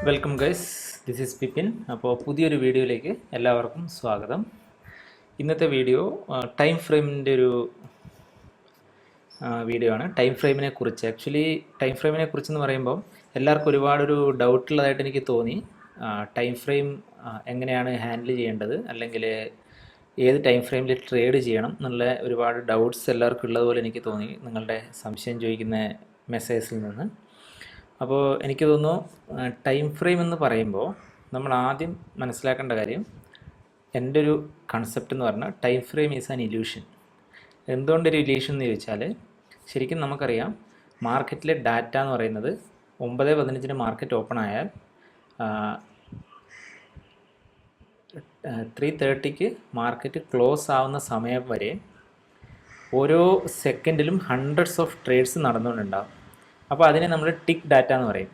Welcome guys, this is Pippin. അപ്പോൾ പുതിയൊരു വീഡിയോയിലേക്ക് എല്ലാവർക്കും സ്വാഗതം. ഇന്നത്തെ വീഡിയോ ടൈം ഫ്രെയിമിൻ്റെ ഒരു വീഡിയോ ആണ്. ടൈം ഫ്രെയിമിനെ കുറിച്ച് ടൈം ഫ്രെയിമിനെ കുറിച്ചെന്ന് പറയുമ്പോൾ എല്ലാവർക്കും ഒരുപാടൊരു ഡൗട്ടുള്ളതായിട്ട് എനിക്ക് തോന്നി. ടൈം ഫ്രെയിം എങ്ങനെയാണ് ഹാൻഡിൽ ചെയ്യേണ്ടത്, അല്ലെങ്കിൽ ഏത് ടൈം ഫ്രെയിമിൽ ട്രേഡ് ചെയ്യണം എന്നുള്ള ഒരുപാട് ഡൗട്ട്സ് എല്ലാവർക്കും ഉള്ളതുപോലെ എനിക്ക് തോന്നി നിങ്ങളുടെ സംശയം ചോദിക്കുന്ന മെസ്സേജിൽ നിന്ന്. അപ്പോൾ എനിക്ക് തോന്നുന്നു ടൈം ഫ്രെയിം എന്ന് പറയുമ്പോൾ നമ്മൾ ആദ്യം മനസ്സിലാക്കേണ്ട കാര്യം, എൻ്റെ ഒരു കൺസെപ്റ്റ് എന്ന് പറഞ്ഞാൽ time frame is an illusion. എന്തുകൊണ്ടൊരു ഇല്യൂഷൻ എന്ന് ചോദിച്ചാൽ, ശരിക്കും നമുക്കറിയാം മാർക്കറ്റിലെ ഡാറ്റ എന്ന് പറയുന്നത് 9:15 മാർക്കറ്റ് ഓപ്പൺ ആയാൽ 3:30 മാർക്കറ്റ് ക്ലോസ് ആവുന്ന സമയം വരെ ഓരോ സെക്കൻഡിലും ഹൺഡ്രഡ്സ് ഓഫ് ട്രേഡ്സ് നടന്നുകൊണ്ടുണ്ടാകും. അപ്പോൾ അതിനെ നമ്മൾ ടിക്ക് ഡാറ്റ എന്ന് പറയും.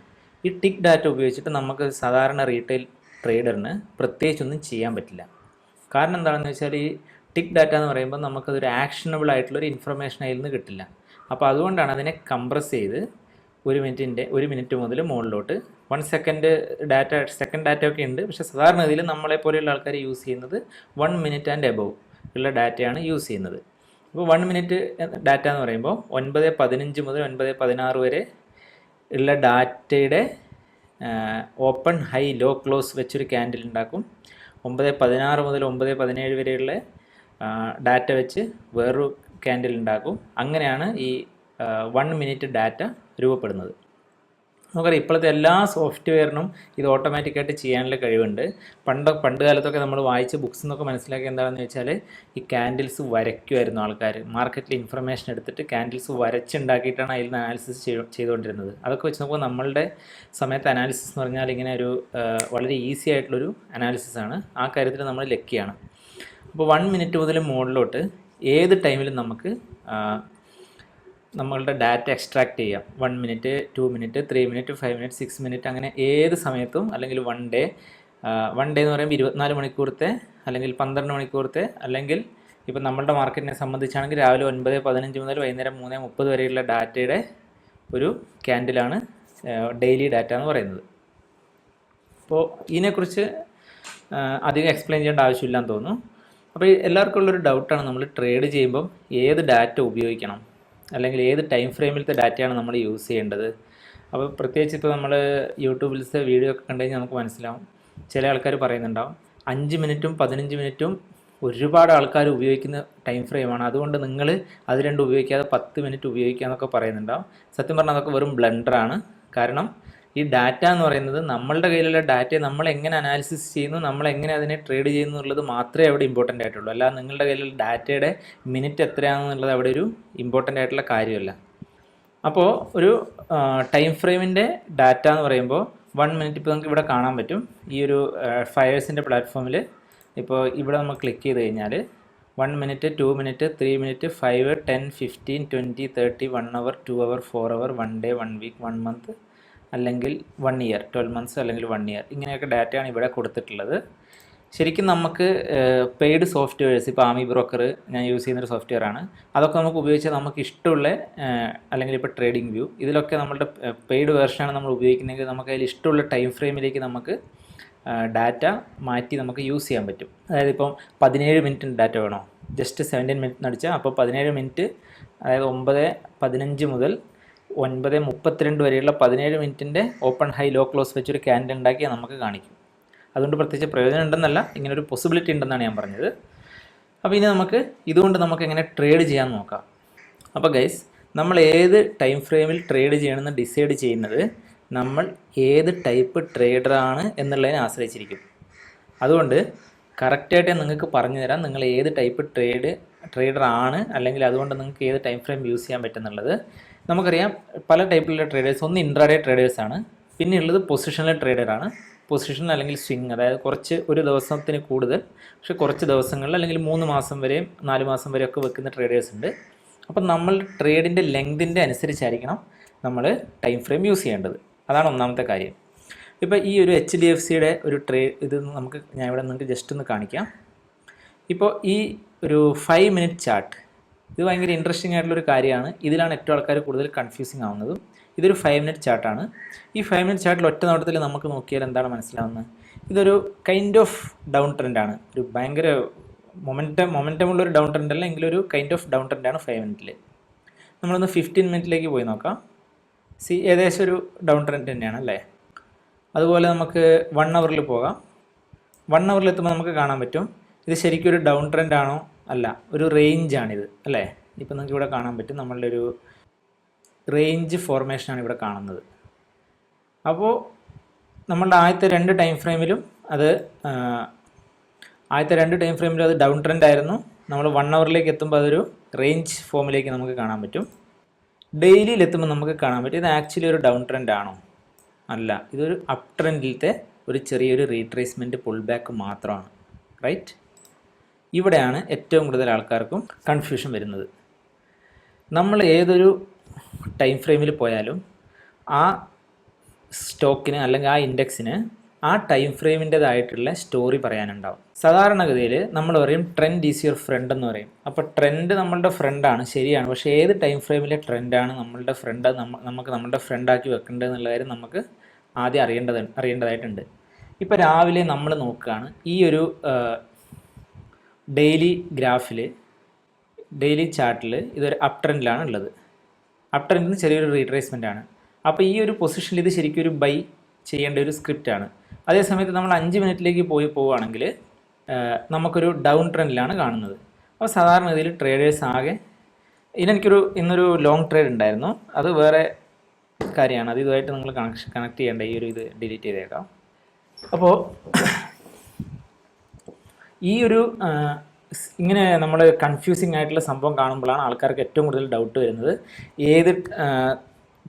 ഈ ടിക്ക് ഡാറ്റ ഉപയോഗിച്ചിട്ട് നമുക്ക് സാധാരണ റീറ്റെയിൽ ട്രേഡറിന് പ്രത്യേകിച്ചൊന്നും ചെയ്യാൻ പറ്റില്ല. കാരണം എന്താണെന്ന് വെച്ചാൽ, ഈ ടിക്ക് ഡാറ്റ എന്ന് പറയുമ്പോൾ നമുക്കതൊരു ആക്ഷനബിൾ ആയിട്ടുള്ളൊരു ഇൻഫർമേഷൻ അതിൽ നിന്ന് കിട്ടില്ല. അപ്പോൾ അതുകൊണ്ടാണ് അതിനെ കംപ്രസ് ചെയ്ത് 1 മിനിറ്റ് മുതൽ മുകളിലോട്ട് 1 സെക്കൻഡ് ഡാറ്റ ഒക്കെ ഉണ്ട്. പക്ഷേ സാധാരണഗതിയിൽ നമ്മളെപ്പോലെയുള്ള ആൾക്കാർ യൂസ് ചെയ്യുന്നത് 1 മിനിറ്റ് ആൻഡ് എബവ് ഉള്ള ഡാറ്റയാണ് യൂസ് ചെയ്യുന്നത്. അപ്പോൾ 1 മിനിറ്റ് ഡാറ്റ എന്ന് പറയുമ്പോൾ 9:15 മുതൽ 9:16 വരെ ഉള്ള ഡാറ്റയുടെ ഓപ്പൺ ഹൈ ലോ ക്ലോസ് വെച്ചൊരു ക്യാൻഡിൽ ഉണ്ടാക്കും. 9:16 മുതൽ 9:17 വരെയുള്ള ഡാറ്റ വെച്ച് വേറൊരു ക്യാൻഡിൽ ഉണ്ടാക്കും. അങ്ങനെയാണ് ഈ 1 മിനിറ്റ് ഡാറ്റ രൂപപ്പെടുന്നത്. നമുക്കറിയാം ഇപ്പോഴത്തെ എല്ലാ സോഫ്റ്റ്വെയറിനും ഇത് ഓട്ടോമാറ്റിക്കായിട്ട് ചെയ്യാനുള്ള കഴിവുണ്ട്. പണ്ട് കാലത്തൊക്കെ നമ്മൾ വായിച്ച ബുക്സ് എന്നൊക്കെ മനസ്സിലാക്കി എന്താണെന്ന് വെച്ചാൽ, ഈ ക്യാൻഡിൽസ് വരയ്ക്കുമായിരുന്നു ആൾക്കാർ. മാർക്കറ്റിൽ ഇൻഫർമേഷൻ എടുത്തിട്ട് ക്യാൻഡിൽസ് വരച്ചുണ്ടാക്കിയിട്ടാണ് അതിൽ നിന്ന് അനാലിസിസ് ചെയ്തുകൊണ്ടിരുന്നത്. അതൊക്കെ വെച്ച് നോക്കുമ്പോൾ നമ്മളുടെ സമയത്ത് അനാലിസിസ് എന്ന് പറഞ്ഞാൽ ഇങ്ങനെ ഒരു വളരെ ഈസി ആയിട്ടുള്ളൊരു അനാലിസിസ് ആണ്. ആ കാര്യത്തിൽ നമ്മൾ ലക്കിയാണ്. അപ്പോൾ 1 മിനിറ്റ് മുതൽ മുകളിലോട്ട് ഏത് ടൈമിലും നമുക്ക് നമ്മളുടെ ഡാറ്റ എക്സ്ട്രാക്ട് ചെയ്യാം. 1 minute, 2 minute, 3 minute, 5 minute, 6 minute, അങ്ങനെ ഏത് സമയത്തും. അല്ലെങ്കിൽ വൺ ഡേ എന്ന് പറയുമ്പോൾ 24 മണിക്കൂറത്തെ, അല്ലെങ്കിൽ 12 മണിക്കൂറത്തെ, അല്ലെങ്കിൽ ഇപ്പം നമ്മളുടെ മാർക്കറ്റിനെ സംബന്ധിച്ചാണെങ്കിൽ രാവിലെ 9:15 മുതൽ വൈകുന്നേരം 3:30 വരെയുള്ള ഡാറ്റയുടെ ഒരു ക്യാൻഡിലാണ് ഡെയിലി ഡാറ്റ എന്ന് പറയുന്നത്. അപ്പോൾ ഇതിനെക്കുറിച്ച് അധികം എക്സ്പ്ലെയിൻ ചെയ്യേണ്ട ആവശ്യമില്ലാന്ന് തോന്നുന്നു. അപ്പോൾ എല്ലാവർക്കും ഉള്ളൊരു ഡൗട്ടാണ്, നമ്മൾ ട്രേഡ് ചെയ്യുമ്പം ഏത് ഡാറ്റ ഉപയോഗിക്കണം, അല്ലെങ്കിൽ ഏത് ടൈം ഫ്രെയിമിലത്തെ ഡാറ്റയാണ് നമ്മൾ യൂസ് ചെയ്യേണ്ടത്. അപ്പോൾ പ്രത്യേകിച്ച് ഇപ്പോൾ നമ്മൾ യൂട്യൂബിലത്തെ വീഡിയോ ഒക്കെ കണ്ടു കഴിഞ്ഞാൽ നമുക്ക് മനസ്സിലാവും. ചില ആൾക്കാർ പറയുന്നുണ്ടാവും 5 മിനിറ്റും 15 മിനിറ്റും ഒരുപാട് ആൾക്കാർ ഉപയോഗിക്കുന്ന ടൈം ഫ്രെയിമാണ്, അതുകൊണ്ട് നിങ്ങൾ അത് രണ്ടും ഉപയോഗിക്കാതെ 10 മിനിറ്റ് ഉപയോഗിക്കുക എന്നൊക്കെ പറയുന്നുണ്ടാവും. സത്യം പറഞ്ഞാൽ അതൊക്കെ വെറും ബ്ലണ്ടറാണ്. കാരണം ഈ ഡാറ്റ എന്ന് പറയുന്നത് നമ്മളുടെ കയ്യിലുള്ള ഡാറ്റയെ നമ്മൾ എങ്ങനെ അനാലിസിസ് ചെയ്യുന്നു, നമ്മൾ എങ്ങനെ അതിനെ ട്രേഡ് ചെയ്യുന്നു എന്നുള്ളത് മാത്രമേ അവിടെ ഇമ്പോർട്ടൻ്റ് ആയിട്ടുള്ളൂ. അല്ലാതെ നിങ്ങളുടെ കയ്യിലുള്ള ഡാറ്റയുടെ മിനിറ്റ് എത്രയാണെന്നുള്ളത് അവിടെ ഒരു ഇമ്പോർട്ടൻ്റ് ആയിട്ടുള്ള കാര്യമല്ല. അപ്പോൾ ഒരു ടൈം ഫ്രെയിമിൻ്റെ ഡാറ്റ എന്ന് പറയുമ്പോൾ 1 മിനിറ്റ് ഇപ്പോൾ നമുക്ക് ഇവിടെ കാണാൻ പറ്റും. ഈ ഒരു ഫയേഴ്സിൻ്റെ പ്ലാറ്റ്ഫോമിൽ ഇപ്പോൾ ഇവിടെ നമ്മൾ ക്ലിക്ക് ചെയ്ത് കഴിഞ്ഞാൽ 1 മിനിറ്റ്, 2 മിനിറ്റ്, 3 മിനിറ്റ്, 5, 10, 15, 20, 30, 1 അവർ, 2 അവർ, 4 അവർ, 1 ഡേ, 1 വീക്ക്, 1 മന്ത്, അല്ലെങ്കിൽ 1 ഇയർ, 12 മന്ത്സ്, അല്ലെങ്കിൽ 1 ഇയർ, ഇങ്ങനെയൊക്കെ ഡാറ്റയാണ് ഇവിടെ കൊടുത്തിട്ടുള്ളത്. ശരിക്കും നമുക്ക് പെയ്ഡ് സോഫ്റ്റ്വെയർസ്, ഇപ്പോൾ ആമി ബ്രോക്കർ ഞാൻ യൂസ് ചെയ്യുന്നൊരു സോഫ്റ്റ്വെയർ ആണ്, അതൊക്കെ നമുക്ക് ഉപയോഗിച്ചാൽ നമുക്ക് ഇഷ്ടമുള്ള, അല്ലെങ്കിൽ ഇപ്പോൾ ട്രേഡിംഗ് വ്യൂ, ഇതിലൊക്കെ നമ്മളുടെ പെയ്ഡ് വേർഷനാണ് നമ്മൾ ഉപയോഗിക്കുന്നതെങ്കിൽ നമുക്ക് അതിൽ ഇഷ്ടമുള്ള ടൈം ഫ്രെയിമിലേക്ക് നമുക്ക് ഡാറ്റ മാറ്റി നമുക്ക് യൂസ് ചെയ്യാൻ പറ്റും. അതായത് ഇപ്പം 17 മിനിറ്റ് ഡാറ്റ വേണോ, ജസ്റ്റ് 17 മിനിറ്റ് അടിച്ചാൽ അപ്പോൾ 17 മിനിറ്റ്, അതായത് 9:15 മുതൽ 9:32 വരെയുള്ള 17 മിനിറ്റിൻ്റെ ഓപ്പൺ ഹൈ ലോ ക്ലോസ് വെച്ചൊരു ക്യാൻഡിൽ ഉണ്ടാക്കി നമുക്ക് കാണിക്കും. അതുകൊണ്ട് പ്രത്യേകിച്ച് പ്രയോജനം ഉണ്ടെന്നല്ല, ഇങ്ങനൊരു പോസിബിലിറ്റി ഉണ്ടെന്നാണ് ഞാൻ പറഞ്ഞത്. അപ്പോൾ ഇനി ഇതുകൊണ്ട് നമുക്ക് എങ്ങനെ ട്രേഡ് ചെയ്യാൻ നോക്കാം. അപ്പോൾ ഗൈസ്, നമ്മൾ ഏത് ടൈം ഫ്രെയിമിൽ ട്രേഡ് ചെയ്യണമെന്ന് ഡിസൈഡ് ചെയ്യുന്നത് നമ്മൾ ഏത് ടൈപ്പ് ട്രേഡറാണ് എന്നുള്ളതിനെ ആശ്രയിച്ചിരിക്കും. അതുകൊണ്ട് കറക്റ്റായിട്ട് നിങ്ങൾക്ക് പറഞ്ഞു തരാം നിങ്ങൾ ഏത് ടൈപ്പ് ട്രേഡറാണ്, അല്ലെങ്കിൽ അതുകൊണ്ട് നിങ്ങൾക്ക് ഏത് ടൈം ഫ്രെയിം യൂസ് ചെയ്യാൻ പറ്റുന്നുള്ളത്. നമുക്കറിയാം പല ടൈപ്പിലുള്ള ട്രേഡേഴ്സ്. ഒന്ന് ഇൻട്രാഡേ ട്രേഡേഴ്സാണ്, പിന്നെ ഉള്ളത് പൊസിഷണൽ ട്രേഡറാണ്. പൊസിഷൻ അല്ലെങ്കിൽ സ്വിങ്, അതായത് ഒരു ദിവസത്തിന് കൂടുതൽ, പക്ഷേ കുറച്ച് ദിവസങ്ങളിൽ, അല്ലെങ്കിൽ 3 മാസം വരെയും 4 മാസം വരെയൊക്കെ വെക്കുന്ന ട്രേഡേഴ്സ് ഉണ്ട്. അപ്പം നമ്മൾ ട്രേഡിൻ്റെ ലെങ്തിൻ്റെ അനുസരിച്ചായിരിക്കണം നമ്മൾ ടൈം ഫ്രെയിം യൂസ് ചെയ്യേണ്ടത്. അതാണ് ഒന്നാമത്തെ കാര്യം. ഇപ്പോൾ ഈ ഒരു HDFCയുടെ ഒരു ഇത് ഞാൻ ഇവിടെ നിങ്ങൾക്ക് ജസ്റ്റ് ഒന്ന് കാണിക്കാം. ഇപ്പോൾ ഈ ഒരു 5 മിനിറ്റ് ചാർട്ട്, ഇത് ഭയങ്കര ഇൻട്രസ്റ്റിംഗ് ആയിട്ടുള്ളൊരു കാര്യമാണ്. ഇതിലാണ് ഏറ്റവും ആൾക്കാർ കൂടുതൽ കൺഫ്യൂസിങ് ആവുന്നതും. ഇതൊരു 5 മിനിറ്റ് ചാർട്ടാണ്. ഈ 5 മിനിറ്റ് ചാർട്ടിൽ ഒറ്റ നോട്ടത്തിൽ നമുക്ക് നോക്കിയാൽ എന്താണ് മനസ്സിലാവുന്നത്? ഇതൊരു കൈൻഡ് ഓഫ് ഡൗൺ ട്രെൻഡാണ്. ഒരു ഭയങ്കര മൊമെൻറ്റമുള്ളൊരു ഡൗൺ ട്രെൻഡ് അല്ല, എങ്കിലും ഒരു കൈൻഡ് ഓഫ് ഡൗൺ ട്രെൻഡാണ് 5 മിനിറ്റിൽ. നമ്മളൊന്ന് 15 മിനിറ്റിലേക്ക് പോയി നോക്കാം. ഏകദേശം ഒരു ഡൗൺ ട്രെൻഡ് തന്നെയാണ് അല്ലേ. അതുപോലെ നമുക്ക് 1 അവറിൽ പോകാം. 1 അവറിൽ എത്തുമ്പോൾ നമുക്ക് കാണാൻ പറ്റും ഇത് ശരിക്കും ഒരു ഡൗൺ ട്രെൻഡ് ആണോ അല്ല, ഒരു റേഞ്ചാണിത് അല്ലേ. ഇപ്പം നിങ്ങൾക്ക് ഇവിടെ കാണാൻ പറ്റും നമ്മളുടെ ഒരു റേഞ്ച് ഫോർമേഷനാണ് ഇവിടെ കാണുന്നത്. അപ്പോൾ നമ്മളുടെ ആദ്യത്തെ രണ്ട് ടൈം ഫ്രെയിമിലും അത് ഡൗൺ ട്രെൻഡ് ആയിരുന്നു. നമ്മൾ 1 അവറിലേക്ക് എത്തുമ്പോൾ അതൊരു റേഞ്ച് ഫോമിലേക്ക് നമുക്ക് കാണാൻ പറ്റും. ഡെയിലിയിൽ എത്തുമ്പോൾ നമുക്ക് കാണാൻ പറ്റും ഇത് ആക്ച്വലി ഒരു ഡൗൺ ട്രെൻഡ് ആണോ അല്ല, ഇതൊരു അപ് ട്രെൻഡിലത്തെ ഒരു ചെറിയൊരു റീട്രേസ്മെൻറ്റ് പുൾ ബാക്ക് മാത്രമാണ്. റൈറ്റ്, ഇവിടെയാണ് ഏറ്റവും കൂടുതൽ ആൾക്കാർക്കും കൺഫ്യൂഷൻ വരുന്നത്. നമ്മൾ ഏതൊരു ടൈം ഫ്രെയിമിൽ പോയാലും ആ സ്റ്റോക്കിന് അല്ലെങ്കിൽ ആ ഇൻഡെക്സിന് ആ ടൈം ഫ്രെയിമിൻ്റെതായിട്ടുള്ള സ്റ്റോറി പറയാനുണ്ടാവും. സാധാരണഗതിയിൽ നമ്മൾ പറയും ട്രെൻഡ് ഈസ് യുവർ ഫ്രണ്ട് എന്ന് പറയും. അപ്പോൾ ട്രെൻഡ് നമ്മളുടെ ഫ്രണ്ടാണ്, ശരിയാണ്. പക്ഷേ ഏത് ടൈം ഫ്രെയിമിലെ ട്രെൻഡാണ് നമ്മളുടെ ഫ്രണ്ട് നമുക്ക് നമ്മളുടെ ഫ്രണ്ടാക്കി വെക്കേണ്ടത് എന്നുള്ള കാര്യം നമുക്ക് ആദ്യം അറിയേണ്ടതായിട്ടുണ്ട്. ഇപ്പോൾ രാവിലെ നമ്മൾ നോക്കുകയാണ്, ഈ ഒരു ഡെയിലി ചാർട്ടിൽ ഇതൊരു അപ് ട്രെൻഡിലാണ് ഉള്ളത്. അപ് ട്രെൻഡിന് ചെറിയൊരു റീട്രേസ്മെൻ്റ് ആണ്. അപ്പോൾ ഈ ഒരു പൊസിഷനിൽ ഇത് ശരിക്കും ഒരു ബൈ ചെയ്യേണ്ട ഒരു സ്ക്രിപ്റ്റാണ്. അതേസമയത്ത് നമ്മൾ 5 മിനിറ്റിലേക്ക് പോവുകയാണെങ്കിൽ നമുക്കൊരു ഡൗൺ ട്രെൻഡിലാണ് കാണുന്നത്. അപ്പോൾ സാധാരണഗതിയിൽ ട്രേഡേഴ്സ് ആകെ ഇന്നൊരു ലോങ് ട്രേഡ് ഉണ്ടായിരുന്നു, അത് വേറെ കാര്യമാണ്. അത് ഇതുമായിട്ട് നിങ്ങൾ കണക്ട് ചെയ്യേണ്ട, ഈ ഒരു ഇത് ഡിലീറ്റ് ചെയ്തേക്കാം. അപ്പോൾ ഈ ഒരു ഇങ്ങനെ നമ്മൾ കൺഫ്യൂസിങ് ആയിട്ടുള്ള സംഭവം കാണുമ്പോഴാണ് ആൾക്കാർക്ക് ഏറ്റവും കൂടുതൽ ഡൗട്ട് വരുന്നത്. ഏത്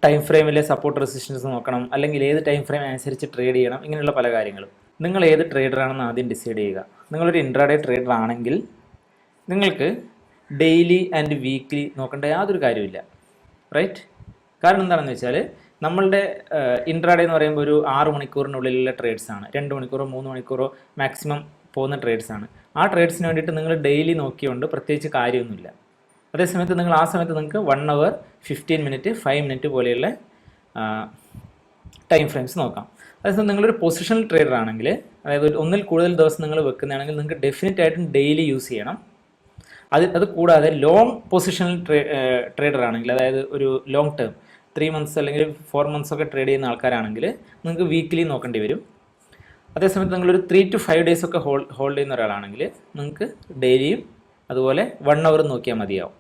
ടൈം ഫ്രെയിമിലെ സപ്പോർട്ട് റെസിസ്റ്റൻസ് നോക്കണം, അല്ലെങ്കിൽ ഏത് ടൈം ഫ്രെയിം അനുസരിച്ച് ട്രേഡ് ചെയ്യണം, ഇങ്ങനെയുള്ള പല കാര്യങ്ങളും. നിങ്ങൾ ഏത് ട്രേഡറാണെന്ന് ആദ്യം ഡിസൈഡ് ചെയ്യുക. നിങ്ങളൊരു ഇൻട്രാഡേ ട്രേഡർ ആണെങ്കിൽ നിങ്ങൾക്ക് ഡെയിലി ആൻഡ് വീക്ക്ലി നോക്കേണ്ട യാതൊരു കാര്യമില്ല. റൈറ്റ്, കാരണം എന്താണെന്ന് വെച്ചാൽ നമ്മളുടെ ഇൻട്രാഡേ എന്ന് പറയുമ്പോൾ ഒരു 6 മണിക്കൂറിനുള്ളിലുള്ള ട്രേഡ്സാണ്. 2 മണിക്കൂറോ 3 മണിക്കൂറോ മാക്സിമം പോകുന്ന ട്രേഡ്സാണ്. ആ ട്രേഡ്സിന് വേണ്ടിയിട്ട് നിങ്ങൾ ഡെയിലി നോക്കിയോണ്ട് പ്രത്യേകിച്ച് കാര്യമൊന്നുമില്ല. അതേസമയത്ത് നിങ്ങൾ ആ സമയത്ത് നിങ്ങൾക്ക് 1 അവർ, 15 മിനിറ്റ്, 5 മിനിറ്റ് പോലെയുള്ള ടൈം ഫ്രെയിംസ് നോക്കാം. അതേസമയം നിങ്ങളൊരു പൊസിഷണൽ ട്രേഡർ ആണെങ്കിൽ, അതായത് ഒന്നിൽ കൂടുതൽ ദിവസം നിങ്ങൾ വെക്കുന്നതാണെങ്കിൽ നിങ്ങൾക്ക് ഡെഫിനറ്റ് ആയിട്ടും ഡെയിലി യൂസ് ചെയ്യണം. അത് കൂടാതെ ലോങ് പൊസിഷണൽ ട്രേഡർ ആണെങ്കിൽ, അതായത് ഒരു ലോങ് ടേം 3 മന്ത്സ് അല്ലെങ്കിൽ 4 മന്ത്സ് ഒക്കെ ട്രേഡ് ചെയ്യുന്ന ആൾക്കാരാണെങ്കിൽ നിങ്ങൾക്ക് വീക്ക്ലി നോക്കേണ്ടി വരും. അതേസമയത്ത് നിങ്ങളൊരു 3 to 5 ഡേയ്സ് ഒക്കെ ഹോൾഡ് ചെയ്യുന്ന ഒരാളാണെങ്കിൽ നിങ്ങൾക്ക് ഡെയിലിയും അതുപോലെ 1 അവർ നോക്കിയാൽ മതിയാവും.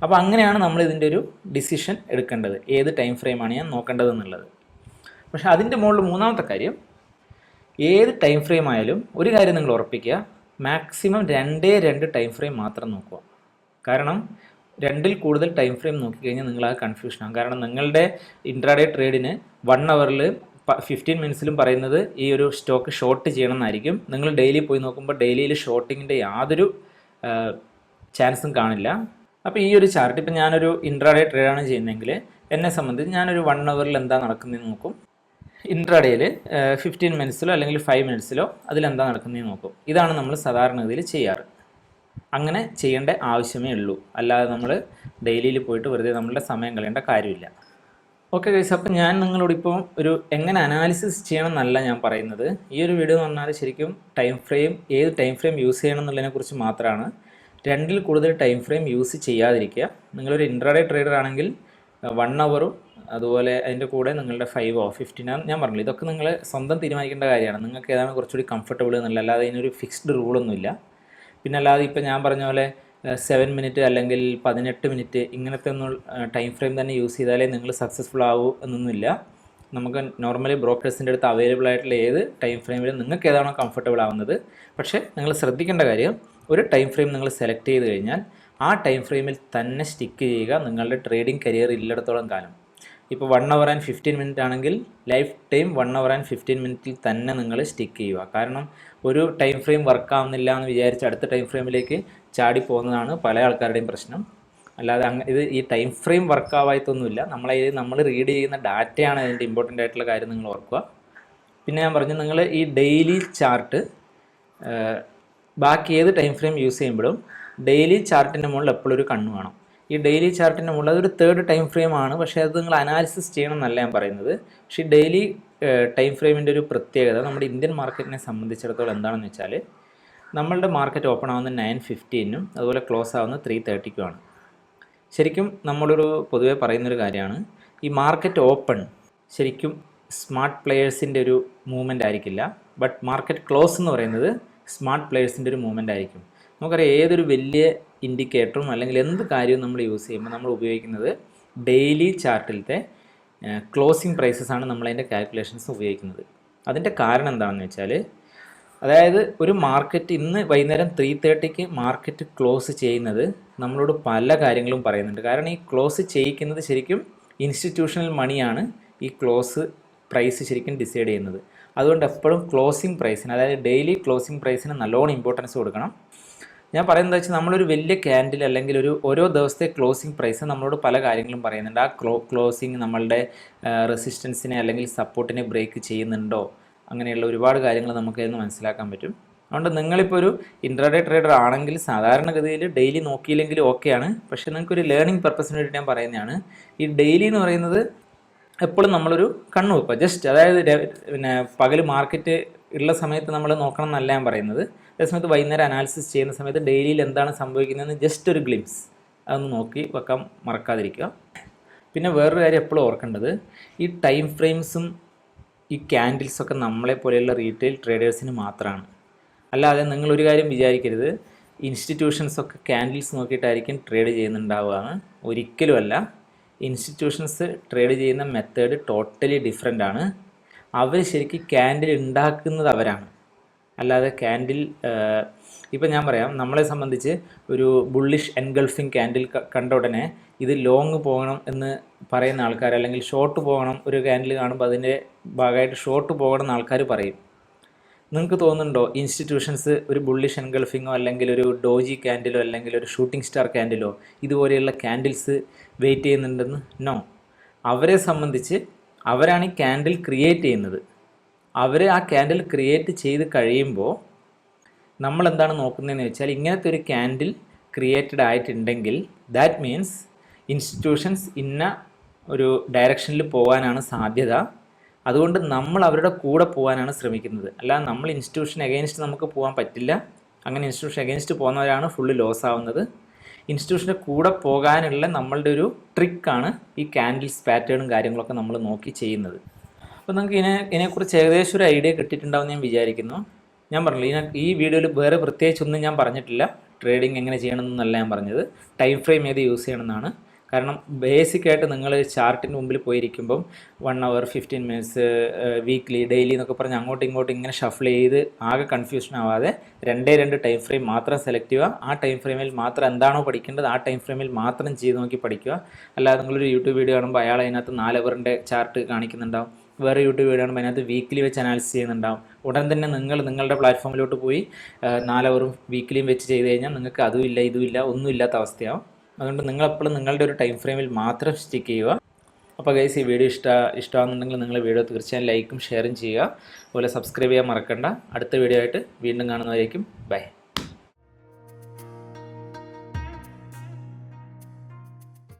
അപ്പോൾ അങ്ങനെയാണ് നമ്മൾ ഇതിൻ്റെ ഒരു ഡിസിഷൻ എടുക്കേണ്ടത്, ഏത് ടൈം ഫ്രെയിമാണ് ഞാൻ നോക്കേണ്ടത് എന്നുള്ളത്. പക്ഷേ അതിൻ്റെ മുകളിൽ മൂന്നാമത്തെ കാര്യം, ഏത് ടൈം ഫ്രെയിം ആയാലും ഒരു കാര്യം നിങ്ങൾ ഉറപ്പിക്കുക, മാക്സിമം 2 ടൈം ഫ്രെയിം മാത്രം നോക്കുക. കാരണം 2ൽ കൂടുതൽ ടൈം ഫ്രെയിം നോക്കിക്കഴിഞ്ഞാൽ നിങ്ങൾ ആ കൺഫ്യൂഷനാകും. കാരണം നിങ്ങളുടെ ഇൻട്രാഡേ ട്രേഡിന് 1 അവറിൽ 15 മിനിറ്റ്സിലും പറയുന്നത് ഈ ഒരു സ്റ്റോക്ക് ഷോർട്ട് ചെയ്യണം എന്നായിരിക്കും. നിങ്ങൾ ഡെയിലി പോയി നോക്കുമ്പോൾ ഡെയിലിയിൽ ഷോർട്ടിങ്ങിൻ്റെ യാതൊരു ചാൻസും കാണില്ല. അപ്പോൾ ഈ ഒരു ചാർട്ട്, ഇപ്പം ഞാനൊരു ഇൻട്രാഡേ ട്രേഡാണ് ചെയ്യുന്നതെങ്കിൽ എന്നെ സംബന്ധിച്ച് ഞാനൊരു 1 അവറിൽ എന്താ നടക്കുന്നതെന്ന് നോക്കും. ഇൻട്രാഡേയിൽ 15 മിനിറ്റ്സിലോ അല്ലെങ്കിൽ 5 മിനിറ്റ്സിലോ അതിലെന്താ നടക്കുന്നതെന്ന് നോക്കും. ഇതാണ് നമ്മൾ സാധാരണഗതിയിൽ ചെയ്യാറ്. അങ്ങനെ ചെയ്യേണ്ട ആവശ്യമേ ഉള്ളൂ, അല്ലാതെ നമ്മൾ ഡെയിലിയിൽ പോയിട്ട് വെറുതെ നമ്മളുടെ സമയം കളയേണ്ട കാര്യമില്ല. ഓക്കെ ഗൈസ്, അപ്പം ഞാൻ നിങ്ങളോട് ഇപ്പോൾ എങ്ങനെ അനാലിസിസ് ചെയ്യണം എന്നല്ല ഞാൻ പറയുന്നത്. ഈ ഒരു വീഡിയോ എന്ന് പറഞ്ഞാൽ ശരിക്കും ഏത് ടൈം ഫ്രെയിം യൂസ് ചെയ്യണം എന്നുള്ളതിനെക്കുറിച്ച് മാത്രമാണ്. 2ൽ കൂടുതൽ ടൈം ഫ്രെയിം യൂസ് ചെയ്യാതിരിക്കുക. നിങ്ങളൊരു ഇൻട്രാഡേ ട്രേഡർ ആണെങ്കിൽ 1 അവറും അതുപോലെ അതിൻ്റെ കൂടെ നിങ്ങളുടെ 5 15 ഞാൻ പറഞ്ഞില്ല, ഇതൊക്കെ നിങ്ങൾ സ്വന്തം തീരുമാനിക്കേണ്ട കാര്യമാണ്. നിങ്ങൾക്ക് ഏതാണ് കുറച്ചുകൂടി കംഫർട്ടബിൾ എന്നല്ല, അല്ലാതെ അതിനൊരു ഫിക്സ്ഡ് റൂളൊന്നുമില്ല. പിന്നെ അല്ലാതെ ഇപ്പോൾ ഞാൻ പറഞ്ഞ പോലെ 7 മിനിറ്റ് അല്ലെങ്കിൽ 18 മിനിറ്റ് ഇങ്ങനത്തെ ഒന്നും ടൈം ഫ്രെയിം തന്നെ യൂസ് ചെയ്താലേ നിങ്ങൾ സക്സസ്ഫുൾ ആവൂ എന്നൊന്നുമില്ല. നമുക്ക് നോർമലി ബ്രോക്കേഴ്സിൻ്റെ അടുത്ത് അവൈലബിൾ ആയിട്ടുള്ള ഏത് ടൈം ഫ്രെയിമിലും നിങ്ങൾക്ക് ഏതാണോ കംഫർട്ടബിൾ ആവുന്നത്. പക്ഷേ നിങ്ങൾ ശ്രദ്ധിക്കേണ്ട കാര്യം, ഒരു ടൈം ഫ്രെയിം നിങ്ങൾ സെലക്ട് ചെയ്ത് കഴിഞ്ഞാൽ ആ ടൈം ഫ്രെയിമിൽ തന്നെ സ്റ്റിക്ക് ചെയ്യുക നിങ്ങളുടെ ട്രേഡിംഗ് കരിയർ ഇല്ലടത്തോളം കാലം. ഇപ്പോൾ 1 അവർ ആൻഡ് 15 മിനിറ്റ് ആണെങ്കിൽ ലൈഫ് ടൈം 1 അവർ ആൻഡ് 15 മിനിറ്റിൽ തന്നെ നിങ്ങൾ സ്റ്റിക്ക് ചെയ്യുക. കാരണം ഒരു ടൈം ഫ്രെയിം വർക്കാവുന്നില്ല എന്ന് വിചാരിച്ച് അടുത്ത ടൈം ഫ്രെയിമിലേക്ക് ചാടി പോകുന്നതാണ് പല ആൾക്കാരുടെയും പ്രശ്നം. അല്ലാതെ ഈ ടൈം ഫ്രെയിം വർക്കാവായിട്ടൊന്നുമില്ല. നമ്മൾ റീഡ് ചെയ്യുന്ന ഡാറ്റയാണ് അതിൻ്റെ ഇമ്പോർട്ടൻ്റ് ആയിട്ടുള്ള കാര്യം നിങ്ങൾ ഓർക്കുക. പിന്നെ ഞാൻ പറഞ്ഞു, നിങ്ങൾ ഈ ഡെയിലി ചാർട്ട് ബാക്കി ഏത് ടൈം ഫ്രെയിം യൂസ് ചെയ്യുമ്പോഴും ഡെയിലി ചാർട്ടിൻ്റെ മുകളിൽ എപ്പോഴും ഒരു കണ്ണ് വേണം. ഈ ഡെയിലി ചാർട്ടിൻ്റെ മുകളിൽ അതൊരു തേർഡ് ടൈം ഫ്രെയിം ആണ്, പക്ഷേ അത് നിങ്ങൾ അനാലിസിസ് ചെയ്യണം എന്നല്ല ഞാൻ പറയുന്നത്. പക്ഷേ ഡെയിലി ടൈം ഫ്രെയിമിൻ്റെ ഒരു പ്രത്യേകത നമ്മുടെ ഇന്ത്യൻ മാർക്കറ്റിനെ സംബന്ധിച്ചിടത്തോളം എന്താണെന്ന് വെച്ചാൽ, നമ്മളുടെ മാർക്കറ്റ് ഓപ്പൺ ആവുന്നത് 9:15 അതുപോലെ ക്ലോസ് ആവുന്നത് 3:30 ശരിക്കും നമ്മളൊരു പൊതുവെ പറയുന്നൊരു കാര്യമാണ്, ഈ മാർക്കറ്റ് ഓപ്പൺ ശരിക്കും സ്മാർട്ട് പ്ലെയേഴ്സിൻ്റെ ഒരു മൂവ്മെൻ്റ് ആയിരിക്കില്ല, ബട്ട് മാർക്കറ്റ് ക്ലോസ് എന്ന് പറയുന്നത് സ്മാർട്ട് പ്ലെയേഴ്സിൻ്റെ ഒരു മൂവ്മെൻ്റ് ആയിരിക്കും. നമുക്കറിയാം, ഏതൊരു വലിയ ഇൻഡിക്കേറ്ററും അല്ലെങ്കിൽ എന്ത് കാര്യവും നമ്മൾ യൂസ് ചെയ്യുമ്പോൾ നമ്മൾ ഉപയോഗിക്കുന്നത് ഡെയിലി ചാർട്ടിലത്തെ ക്ലോസിംഗ് പ്രൈസസ് ആണ് നമ്മളതിൻ്റെ കാൽക്കുലേഷൻസ് ഉപയോഗിക്കുന്നത്. അതിൻ്റെ കാരണം എന്താണെന്ന് വെച്ചാൽ, അതായത് ഒരു മാർക്കറ്റ് ഇന്ന് വൈകുന്നേരം 3:30 മാർക്കറ്റ് ക്ലോസ് ചെയ്യുന്നത് നമ്മളോട് പല കാര്യങ്ങളും പറയുന്നുണ്ട്. കാരണം ഈ ക്ലോസ് ചെയ്യിക്കുന്നത് ശരിക്കും ഇൻസ്റ്റിറ്റ്യൂഷണൽ മണിയാണ് ഈ ക്ലോസ് പ്രൈസ് ശരിക്കും ഡിസൈഡ് ചെയ്യുന്നത്. അതുകൊണ്ട് എപ്പോഴും ക്ലോസിംഗ് പ്രൈസിന്, അതായത് ഡെയിലി ക്ലോസിംഗ് പ്രൈസിന് നല്ലോണം ഇമ്പോർട്ടൻസ് കൊടുക്കണം. ഞാൻ പറയുന്നത് വെച്ചാൽ, നമ്മളൊരു വലിയ ക്യാൻഡിൽ അല്ലെങ്കിൽ ഓരോ ദിവസത്തെ ക്ലോസിംഗ് പ്രൈസ് നമ്മളോട് പല കാര്യങ്ങളും പറയുന്നുണ്ട്. ആ ക്ലോസിംഗ് നമ്മളുടെ റെസിസ്റ്റൻസിനെ അല്ലെങ്കിൽ സപ്പോർട്ടിനെ ബ്രേക്ക് ചെയ്യുന്നുണ്ടോ, അങ്ങനെയുള്ള ഒരുപാട് കാര്യങ്ങൾ നമുക്കതിന് മനസ്സിലാക്കാൻ പറ്റും. അതുകൊണ്ട് നിങ്ങളിപ്പോൾ ഒരു ഇൻട്രാഡേ ട്രേഡർ ആണെങ്കിൽ സാധാരണഗതിയിൽ ഡെയിലി നോക്കിയില്ലെങ്കിലും ഓക്കെയാണ്. പക്ഷേ നിങ്ങൾക്കൊരു ലേണിംഗ് പർപ്പസിന് വേണ്ടി ഞാൻ പറയുന്നതാണ്, ഈ ഡെയിലി എന്ന് പറയുന്നത് എപ്പോഴും നമ്മളൊരു കണ്ണു വെക്കുക. ജസ്റ്റ് അതായത് പകൽ മാർക്കറ്റ് ഉള്ള സമയത്ത് നമ്മൾ നോക്കണം എന്നല്ല ഞാൻ പറയുന്നത്. അതേസമയത്ത് വൈകുന്നേരം അനാലിസിസ് ചെയ്യുന്ന സമയത്ത് ഡെയിലിയിൽ എന്താണ് സംഭവിക്കുന്നതെന്ന് ജസ്റ്റ് ഒരു ഗ്ലിംസ് അതൊന്ന് നോക്കി വെക്കാൻ മറക്കാതിരിക്കുക. പിന്നെ വേറൊരു കാര്യം എപ്പോഴും ഓർക്കേണ്ടത്, ഈ ടൈം ഫ്രെയിംസും ഈ ക്യാൻഡിൽസൊക്കെ നമ്മളെ പോലെയുള്ള റീറ്റെയിൽ ട്രേഡേഴ്സിന് മാത്രമാണ്. അല്ലാതെ നിങ്ങളൊരു കാര്യം വിചാരിക്കരുത്, ഇൻസ്റ്റിറ്റ്യൂഷൻസൊക്കെ ക്യാൻഡിൽസ് നോക്കിയിട്ടായിരിക്കും ട്രേഡ് ചെയ്യുന്നുണ്ടാവുകയാണ്. ഒരിക്കലുമല്ല. ഇൻസ്റ്റിറ്റ്യൂഷൻസ് ട്രേഡ് ചെയ്യുന്ന മെത്തേഡ് ടോട്ടലി ഡിഫറെൻ്റ് ആണ്. അവർ ശരിക്കും ക്യാൻഡിൽ ഉണ്ടാക്കുന്നത് അവരാണ്, അല്ലാതെ ക്യാൻഡിൽ ഇപ്പം ഞാൻ പറയാം, നമ്മളെ സംബന്ധിച്ച് ഒരു ബുള്ളിഷ് എൻഗൾഫിങ് ക്യാൻഡിൽ കണ്ട ഉടനെ ഇത് ലോങ് പോകണം എന്ന് പറയുന്ന ആൾക്കാർ, അല്ലെങ്കിൽ ഷോർട്ട് പോകണം, ഒരു ക്യാൻഡിൽ കാണുമ്പോൾ അതിൻ്റെ ഭാഗമായിട്ട് ഷോർട്ട് പോകണം എന്ന് ആൾക്കാർ പറയും. നിങ്ങൾക്ക് തോന്നുന്നുണ്ടോ ഇൻസ്റ്റിറ്റ്യൂഷൻസ് ഒരു ബുള്ളിഷ് എൻഗൾഫിങ്ങോ അല്ലെങ്കിൽ ഒരു ഡോജി ക്യാൻഡിലോ അല്ലെങ്കിൽ ഒരു ഷൂട്ടിംഗ് സ്റ്റാർ ക്യാൻഡിലോ ഇതുപോലെയുള്ള ക്യാൻഡിൽസ് വെയിറ്റ് ചെയ്യുന്നുണ്ടെന്ന്? നോ. അവരെ സംബന്ധിച്ച് അവരാണ് ഈ ക്യാൻഡിൽ ക്രിയേറ്റ് ചെയ്യുന്നത്. അവർ ആ ക്യാൻഡിൽ ക്രിയേറ്റ് ചെയ്ത് കഴിയുമ്പോൾ നമ്മൾ എന്താണ് നോക്കുന്നതെന്ന് വെച്ചാൽ, ഇങ്ങനത്തെ ഒരു ക്യാൻഡിൽ ക്രിയേറ്റഡ് ആയിട്ടുണ്ടെങ്കിൽ ദാറ്റ് മീൻസ് ഇൻസ്റ്റിറ്റ്യൂഷൻസ് ഇന്ന ഒരു ഡയറക്ഷനിൽ പോകാനാണ് സാധ്യത. അതുകൊണ്ട് നമ്മൾ അവരുടെ കൂടെ പോകാനാണ് ശ്രമിക്കുന്നത്. അല്ലാതെ നമ്മൾ ഇൻസ്റ്റിറ്റ്യൂഷൻ എഗെയിൻസ്റ്റ് നമുക്ക് പോകാൻ പറ്റില്ല. അങ്ങനെ ഇൻസ്റ്റിറ്റ്യൂഷൻ എഗെയിൻസ്റ്റ് പോകുന്നവരാണ് ഫുള്ള് ലോസ് ആവുന്നത്. ഇൻസ്റ്റിറ്റ്യൂഷൻ്റെ കൂടെ പോകാനുള്ള നമ്മളുടെ ഒരു ട്രിക്കാണ് ഈ ക്യാൻഡിൽസ് പാറ്റേണും കാര്യങ്ങളൊക്കെ നമ്മൾ നോക്കി ചെയ്യുന്നത്. അപ്പോൾ നിങ്ങൾക്ക് ഇതിനെക്കുറിച്ച് ഏകദേശം ഒരു ഐഡിയ കിട്ടിയിട്ടുണ്ടാവുമെന്ന് ഞാൻ വിചാരിക്കുന്നു. ഞാൻ പറഞ്ഞില്ല, ഈ വീഡിയോയിൽ വേറെ പ്രത്യേകിച്ചൊന്നും ഞാൻ പറഞ്ഞിട്ടില്ല. ട്രേഡിംഗ് എങ്ങനെ ചെയ്യണമെന്നല്ല ഞാൻ പറഞ്ഞത്, ടൈം ഫ്രെയിം ഏത് യൂസ് ചെയ്യണമെന്നാണ്. കാരണം ബേസിക്കായിട്ട് നിങ്ങൾ ചാർട്ടിന് മുമ്പിൽ പോയിരിക്കുമ്പം 1 hour 15 minutes വീക്ക്ലി ഡെയിലി എന്നൊക്കെ പറഞ്ഞ് അങ്ങോട്ടും ഇങ്ങോട്ടും ഇങ്ങനെ ഷഫിൾ ചെയ്ത് ആകെ കൺഫ്യൂഷൻ ആവാതെ 2 ടൈം ഫ്രെയിം മാത്രം സെലക്ട് ചെയ്യുക. ആ ടൈം ഫ്രെയിമിൽ മാത്രം എന്താണോ പഠിക്കേണ്ടത് ആ ടൈം ഫ്രെയിമിൽ മാത്രം ചെയ്ത് നോക്കി പഠിക്കുക. അല്ലാതെ നിങ്ങളൊരു യൂട്യൂബ് വീഡിയോ കാണുമ്പോൾ അയാൾ അതിനകത്ത് 4 hourൻ്റെ ചാർട്ട് കാണിക്കുന്നുണ്ടാവും, വേറെ യൂട്യൂബ് വീഡിയോ കാണുമ്പോൾ അതിനകത്ത് വീക്കിലി വെച്ച് അനാലിസിസ് ചെയ്യുന്നുണ്ടാവും. ഉടൻ തന്നെ നിങ്ങളുടെ പ്ലാറ്റ്ഫോമിലോട്ട് പോയി 4 hourഉം വീക്കിലിയും വെച്ച് ചെയ്ത് കഴിഞ്ഞാൽ നിങ്ങൾക്ക് അതും ഇല്ല ഇതും ഇല്ല ഒന്നും ഇല്ലാത്ത അവസ്ഥയാവും. അതുകൊണ്ട് നിങ്ങളെപ്പോഴും നിങ്ങളുടെ ഒരു ടൈം ഫ്രെയിമിൽ മാത്രം സ്റ്റിക്ക് ചെയ്യുക. അപ്പോൾ ഗൈസ്, ഈ വീഡിയോ ഇഷ്ടമാകുന്നുണ്ടെങ്കിൽ നിങ്ങൾ വീഡിയോ തീർച്ചയായും ലൈക്കും ഷെയറും ചെയ്യുക. അതുപോലെ സബ്സ്ക്രൈബ് ചെയ്യാൻ മറക്കണ്ട. അടുത്ത വീഡിയോ ആയിട്ട് വീണ്ടും കാണുന്നവരേക്കും ബൈ.